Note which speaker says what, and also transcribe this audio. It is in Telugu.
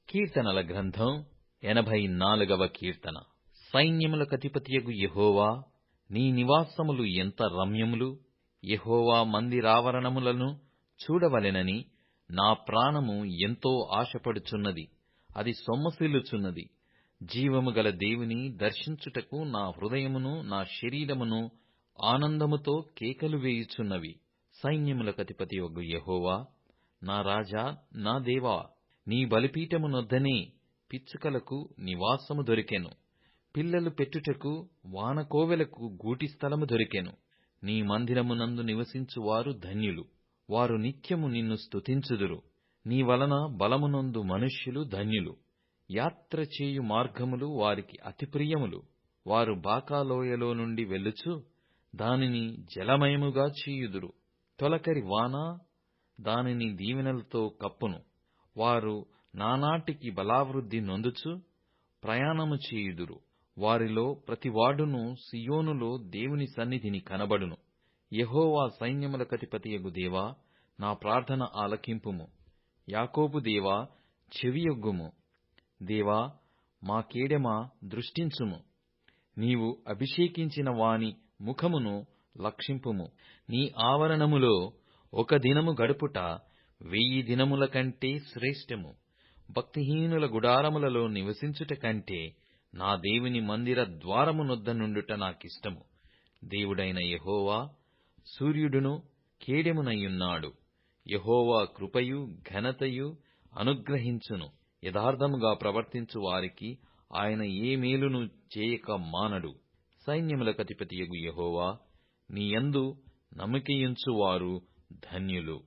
Speaker 1: కీర్తనల గ్రంథం 84వ కీర్తన. సైన్యములకధిపతియగు యెహోవా, నీ నివాసములు ఎంత రమ్యములు! యెహోవా మందిరావరణములను చూడవలెనని నా ప్రాణము ఎంతో ఆశపడుచున్నది. అది సొమ్మసిల్లుచున్నది. జీవము గల దేవుని దర్శించుటకు నా హృదయమును నా శరీరమును ఆనందముతో కేకలు వేయుచున్నవి. సైన్యములకధిపతియగు యెహోవా, నా రాజా, నా దేవా, నీ బలిపీఠమునొద్దనే పిచ్చుకలకు నివాసము దొరికెను. పిల్లలు పెట్టుటకు వానకోవెలకు గూటి స్థలము దొరికెను. నీ మందిరమునందు నివసించువారు ధన్యులు. వారు నిత్యము నిన్ను స్తుతించుదురు. నీ వలన బలమునొందు మనుష్యులు ధన్యులు. యాత్ర చేయు మార్గములు వారికి అతి ప్రియములు. వారు బాకాలోయలో నుండి వెళ్ళుచు దానిని జలమయముగా చేయుదురు. తొలకరి వాన దానిని దీవెనలతో కప్పును. వారు నానాటికి బలావృద్ధి నొందుచు ప్రయాణము చేయుదురు. వారిలో ప్రతివాడును సీయోనులో దేవుని సన్నిధిని కనబడును. యెహోవా సైన్యములకధిపతియగు దేవా, నా ప్రార్థన ఆలకింపుము. యాకోబు దేవా, చెవియొగ్గుము. దేవా, మా కేడెమ దృష్టించుము. నీవు అభిషేకించిన వాని ముఖమును లక్షింపుము. నీ ఆవరణములో ఒక దినము గడుపుట 1000 దినముల కంటే శ్రేష్టము. భక్తిహీనుల గుడారములలో నివసించుట కంటే నా దేవుని మందిర ద్వారమునొద్ద నుండుట నాకిష్టము. దేవుడైన యెహోవా సూర్యుడును కేడెమునయున్నాడు. యెహోవా కృపయు ఘనతయు అనుగ్రహించును. యథార్థముగా ప్రవర్తించు వారికి ఆయన ఏ మేలును చేయక మానడు. సైన్యములకధిపతియగు యెహోవా, నీ యందు నమ్మికయుంచువారు ధన్యులు.